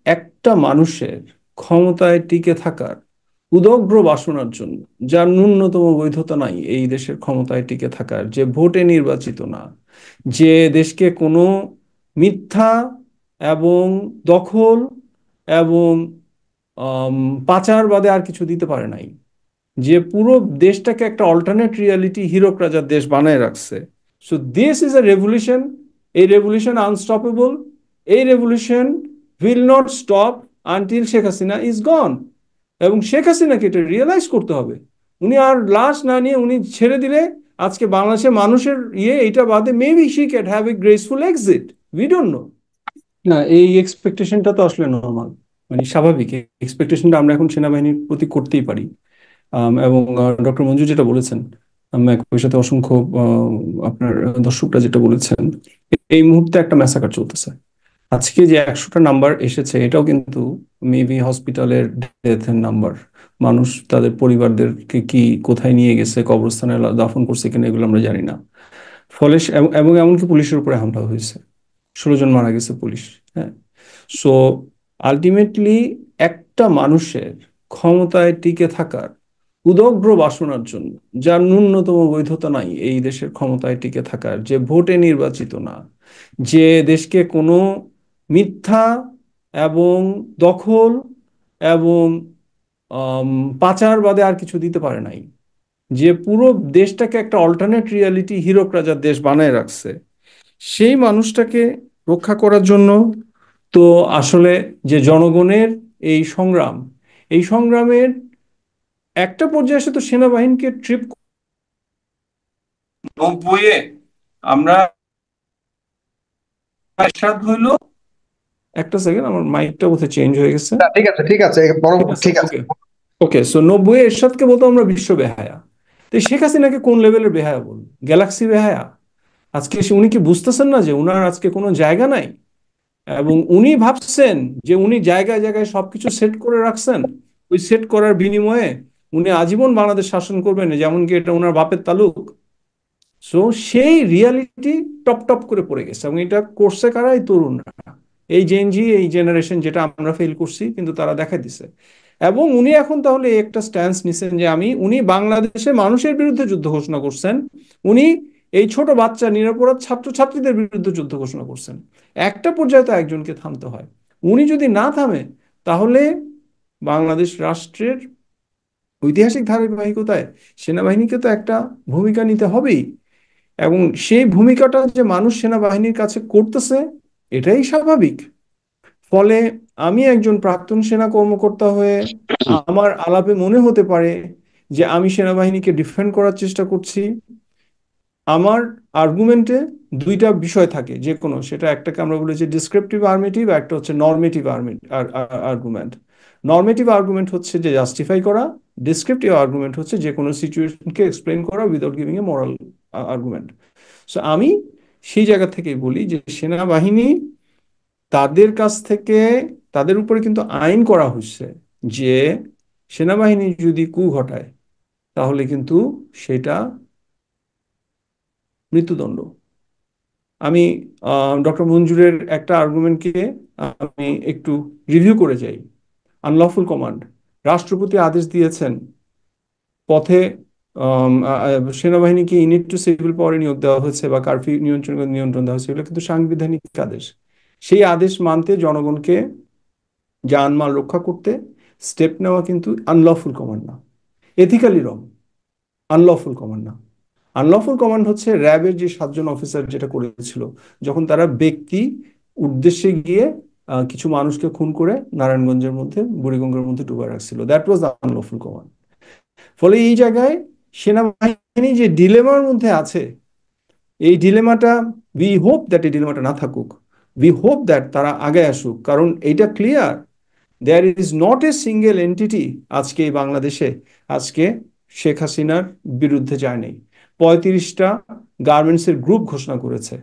একটা মানুষের ক্ষমতায় টিকে থাকার উদগ্র বাসনার জন্য, যার ন্যূনতম বৈধতা নাই এই দেশের ক্ষমতায় টিকে থাকার, যে ভোটে নির্বাচিত না, যে দেশকে কোনো মিথ্যা এবং দখল এবং আম, পাচার বাদে আর কিছু দিতে পারে নাই, যে পুরো দেশটাকে একটা অল্টারনেট রিয়ালিটি হিরক রাজার দেশ বানায় রাখছে। So this is a revolution. এই রেভলিউশন আনস্টপেবল। এই revolution will not stop until Sheikh Hasina is গন। এবং শেখ হাসিনাকে এটা রিয়েলাইজ করতে হবে। উনি আর লাশ না নিয়ে উনি ছেড়ে দিলে আজকে বাংলাদেশের মানুষের এটা বাদে maybe she can have a graceful exit. We don't know. না, এই এক্সপেকটেশনটা তো আসলে নর্মাল, মানে স্বাভাবিক। এক্সপেকটেশনটা আমরা এখন সেনাবাহিনীর প্রতি করতেই পারি। এবং ডক্টর মঞ্জু যেটা বলেছেন, আমি একই সাথে অসংখ্য আপনার দর্শকরা যেটা বলেছেন, এই মুহূর্তে একটা ম্যাসাকার চলতেছে। আজকে যে 100টা নাম্বার এসেছে, এটাও কিন্তু মেবি হসপিটালের ডেথের নাম্বার। মানুষ তাদের পরিবারদেরকে কি কোথায় নিয়ে গেছে, কবরস্থানে দাফন করছে কিনা, এগুলো আমরা জানি না। ফলে এবং এমনকি পুলিশের উপরে হামলা হয়েছে, 16 জন মারা গেছে পুলিশ। হ্যাঁ। সো আলটিমেটলি একটা মানুষের ক্ষমতায় টিকে থাকার উদগ্র বাসনার জন্য, যার ন্যূনতম বৈধতা নাই এই দেশের ক্ষমতায় টিকে থাকার, যে ভোটে নির্বাচিত না, যে দেশকে কোনো মিথ্যা এবং দখল এবং আম, পাচার বাদে আর কিছু দিতে পারে নাই, যে পুরো দেশটাকে একটা অল্টারনেট রিয়ালিটি হিরক রাজার দেশ বানায় রাখছে, সেই মানুষটাকে রক্ষা করার জন্য তো আসলে যে জনগণের এই সংগ্রাম, এই সংগ্রামের একটা পর্যায়ে এসে তো সেনাবাহিনীকে ট্রিপ 90-এ আমরা এরশাদ হইলো। একটা সেকেন্ড, আমার মাইকটা বোধহয় চেঞ্জ হয়ে গেছে। না, ঠিক আছে, ঠিক আছে, ঠিক আছে, ঠিক আছে। ওকে। ওকে, সো 90-এ এরশাদকে বলতো আমরা বিশ্ব বেহায়া। তো শেখ হাসিনাকে কোন লেভেলের বেহায়া বল? গ্যালাক্সি বেহায়া। আজকে উনি কি বুঝতেছেন না যে উনার আজকে কোনো জায়গা নাই? এবং উনি ভাবছেন যে উনি জায়গায় জায়গায় সবকিছু সেট করে রাখছেন, ওই সেট করার বিনিময়ে উনি আজীবন বাংলাদেশ শাসন করবেন, যেমন কি এটা ওনার বাপের তালুক। সো সেই রিয়ালিটি টপ টপ করে পড়ে গেছে, এবং এটা করছে কারা? এই তরুণরা, এই জেনজি, এই জেনারেশন, যেটা আমরা ফেল করছি কিন্তু তারা দেখা দিছে। এবং উনি এখন তাহলে একটা স্ট্যান্স নিছেন যে উনি বাংলাদেশে মানুষের বিরুদ্ধে যুদ্ধ ঘোষণা করছেন। উনি এই ছোট বাচ্চা নিরপরাধ ছাত্রছাত্রীদের বিরুদ্ধে যুদ্ধ ঘোষণা করছেন। একটা পর্যায়ে তো একজনকে থামতে হয়। উনি যদি না থামে, তাহলে বাংলাদেশ রাষ্ট্রের ঐতিহাসিক ধারাবাহিকতায় সেনাবাহিনীকে তো একটা ভূমিকা নিতে হবেই। এবং সেই ভূমিকাটা যে মানুষ সেনাবাহিনীর কাছে করতেছে, এটাই স্বাভাবিক। ফলে আমি একজন প্রাক্তন সেনা কর্মকর্তা হয়ে আমার আলাপে মনে হতে পারে যে আমি সেনাবাহিনীকে ডিফেন্ড করার চেষ্টা করছি। আমার আর্গুমেন্টে দুইটা বিষয় থাকে, যে কোনো সেটা, একটাকে আমরা বলি যে ডিসক্রিপটিভ আর্মেটিভ, একটা হচ্ছে নর্মেটিভ আর্গুমেন্ট। নর্মেটিভ আর্গুমেন্ট হচ্ছে যে জাস্টিফাই করা, ডিসক্রিপটিভ আর্গুমেন্ট হচ্ছে যে কোনো সিচুয়েশনকে এক্সপ্লেন করা without giving a moral argument. So আমি সেই জায়গা থেকেই বলি যে সেনাবাহিনী, তাদের কাছ থেকে, তাদের উপরে কিন্তু আইন করা হচ্ছে যে সেনাবাহিনী যদি কু ঘটায়, তাহলে কিন্তু সেটা মৃত্যুদণ্ড। আমি ডক্টর মঞ্জুরের একটা আর্গুমেন্টকে আমি একটু রিভিউ করে যাই। আনলফুল কমান্ড, রাষ্ট্রপতি আদেশ দিয়েছেন পথে সেনাবাহিনীকে ইউনিট টু সিভিল পাওয়ারে নিয়োগ দেওয়া হয়েছে বা কারফিউ নিয়ন্ত্রণ দেওয়া হয়েছে, এগুলো কিন্তু সাংবিধানিক আদেশ। সেই আদেশ মানতে, জনগণকে জানমাল রক্ষা করতে স্টেপ নেওয়া কিন্তু আনলফুল কমান্ড না, এথিক্যালি রং। আনলফুল কমান্ড না। আনলফুল কমান্ড হচ্ছে র্যাবের যে 7 জন অফিসার যেটা করেছিল, যখন তারা ব্যক্তি উদ্দেশ্যে গিয়ে কিছু মানুষকে খুন করে নারায়ণগঞ্জের মধ্যে, বুড়িগঙ্গার মধ্যে ডুবা রাখছিল, দ্যাট ওয়াজ আনলফুল কমান্ড। ফলে এই জায়গায় সেনাবাহিনী যে ডিলেমার মধ্যে আছে, এই ডিলেমাটা, উই হোপ দ্যাট এই ডিলেমাটা না থাকুক। উই হোপ দ্যাট তারা আগে আসুক, কারণ এইটা clear, there is not a single entity আজকে এই বাংলাদেশে আজকে শেখ হাসিনার বিরুদ্ধে যায় নেই। 35টা গার্মেন্টসের গ্রুপ ঘোষণা করেছে।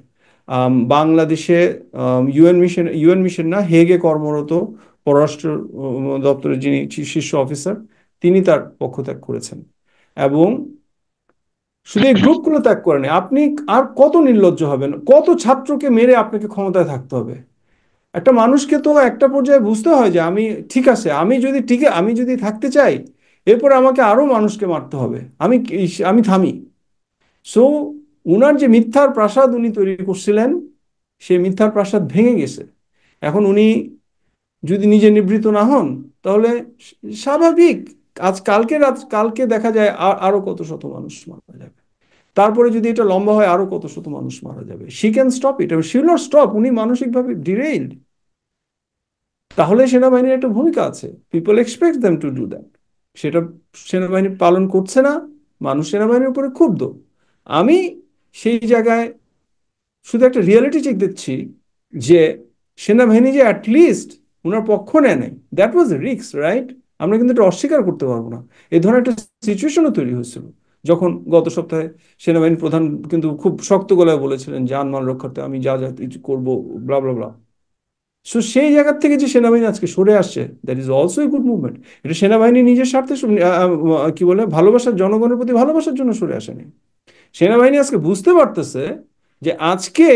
বাংলাদেশে ইউএন মিশন না, হেগে কর্মরত পররাষ্ট্র দপ্তরের যিনি শীর্ষ অফিসার, তিনি তার পক্ষত্যাগ করেছেন। এবং শুধু এই গ্রুপগুলো ত্যাগ করেনি, আপনি আর কত নির্লজ্জ হবেন? কত ছাত্রকে মেরে আপনাকে ক্ষমতায় থাকতে হবে? একটা মানুষকে তো একটা পর্যায়ে বুঝতে হয় যে আমি ঠিক আছে, আমি যদি থাকতে চাই, এরপর আমাকে আরো মানুষকে মারতে হবে, আমি থামি। সো উনার যে মিথ্যার প্রাসাদ উনি তৈরি করছিলেন, সেই মিথ্যার প্রাসাদ ভেঙে গেছে। এখন উনি যদি নিজে নিবৃত না হন, তাহলে স্বাভাবিক কালকে দেখা যায় আরো কত শত মানুষ মারা যাবে। তারপরে যদি এটা লম্বা হয়, আরো কত শত মানুষ মারা যাবে। She can stop it, she will not stop. উনি মানসিকভাবে ডিরেইলড। তাহলে সেনাবাহিনীর একটা ভূমিকা আছে, people expect them to do that. সেটা সেনাবাহিনী পালন করছে না, মানুষ সেনাবাহিনীর উপরে ক্ষুব্ধ। আমি সেই জায়গায় শুধু একটা রিয়েলিটি চেক দিচ্ছি যে সেনাবাহিনী যে অ্যাটলিস্ট ওনার পক্ষ নেয় নাই, দ্যাট ওয়াজ রিস্ক, রাইট? আমরা কিন্তু এটা অস্বীকার করতে পারবো না। এই ধরনের একটা সিচুয়েশনও তৈরি হয়েছিল যখন গত সপ্তাহে সেনাবাহিনী প্রধান কিন্তু খুব শক্ত গলায় বলেছিলেন জানমাল রক্ষার্থে আমি যা যা কিছু করবো, ব্লা ব্লা ব্লা। সো সেই জায়গার থেকে যে সেনাবাহিনী আজকে সরে আসছে, that is also a good movement. এটা সেনাবাহিনী নিজের স্বার্থে কি বলে ভালোবাসার, জনগণের প্রতি ভালোবাসার জন্য সরে আসেনি। সেনাবাহিনী আজকে বুঝতে পারতেছে যে আজকে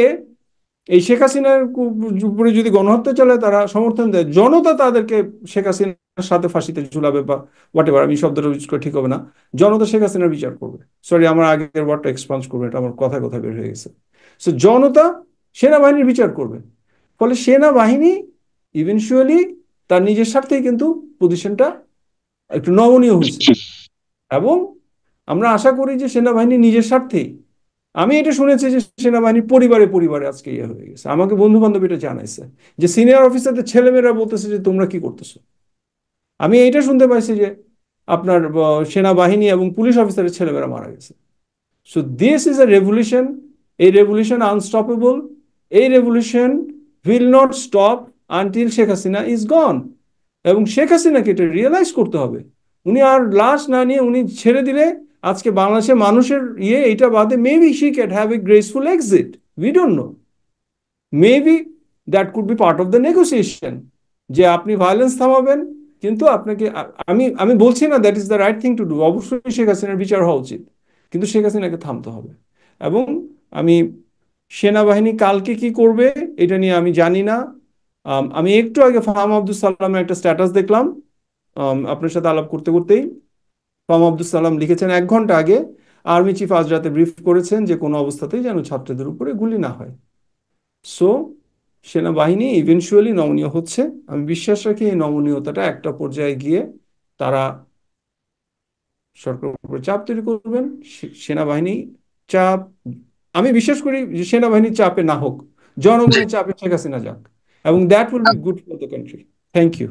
এই শেখ হাসিনার উপরে যদি গণহত্যা চালায়, তারা সমর্থন দেয়, জনতা তাদেরকে শেখ হাসিনার সাথে ফাঁসিতে ঝুলাবে বা হোয়াট এভার, আমি শব্দটা ইউজ করে ঠিক হবে না। জনতা শেখ হাসিনার বিচার করবে। সরি, আমার আগের ওয়ার্ডটা এক্সপান্স করবে, এটা আমার কথা কথা বের হয়ে গেছে। সো জনতা সেনাবাহিনীর বিচার করবে। ফলে সেনাবাহিনী ইভেনচুয়ালি তার নিজের স্বার্থেই কিন্তু পজিশনটা একটু নমনীয় হয়েছে। এবং আমরা আশা করি যে সেনাবাহিনী নিজের স্বার্থেই, আমি এটা শুনেছি যে সেনাবাহিনী পরিবারে পরিবারে আজকে ইয়ে হয়ে গেছে। আমাকে বন্ধু বান্ধব এটা জানাইছে যে সিনিয়র অফিসারদের ছেলেমেয়েরা বলতেছে যে তোমরা কি করতেছো। আমি এইটা শুনতে পাইছি যে আপনার সেনাবাহিনী এবং পুলিশ অফিসারের ছেলেমেয়েরা মারা গেছে। So this is a revolution. এই রেভলিউশন আনস্টপেবল। এই revolution will not stop until Sheikh Hasina is গন। এবং শেখ হাসিনাকে এটা রিয়েলাইজ করতে হবে। উনি আর লাশ না নিয়ে উনি ছেড়ে দিলে আজকে বাংলাদেশের মানুষের এইটা বাদে maybe she can have a graceful exit. We don't know, maybe that could be part of the negotiation, যে আপনি ভায়োলেন্স থামাবেন, কিন্তু আপনাকে আমি আমি বলছি না that is the right thing to do. অবশ্যই শেখ হাসিনার বিচার হওয়া উচিত, কিন্তু শেখ হাসিনাকে থামতে হবে। এবং আমি সেনাবাহিনী কালকে কি করবে এটা নিয়ে আমি জানি না। আমি একটু আগে ফাহাম আব্দুল সালামের একটা স্ট্যাটাস দেখলাম আপনার সাথে আলাপ করতে করতেই। ফাহাম আব্দুল সালাম লিখেছেন 1 ঘন্টা আগে আর্মি চিফ আজ রাতে ব্রিফ করেছেন যে কোনো অবস্থাতেই যেন ছাত্রদের উপরে গুলি না হয়। সো সেনাবাহিনী ইভেনচুয়ালি নমনীয় হচ্ছে। আমি বিশ্বাস রাখি এই নমনীয়তাটা একটা পর্যায়ে গিয়ে তারা সরকারের উপরে চাপ তৈরি করবেন। সেনাবাহিনী চাপ, আমি বিশ্বাস করি যে সেনাবাহিনীর চাপে না হোক, জনগণের চাপে শেখ হাসিনা যাক, এবং that will be good for the country. Thank you.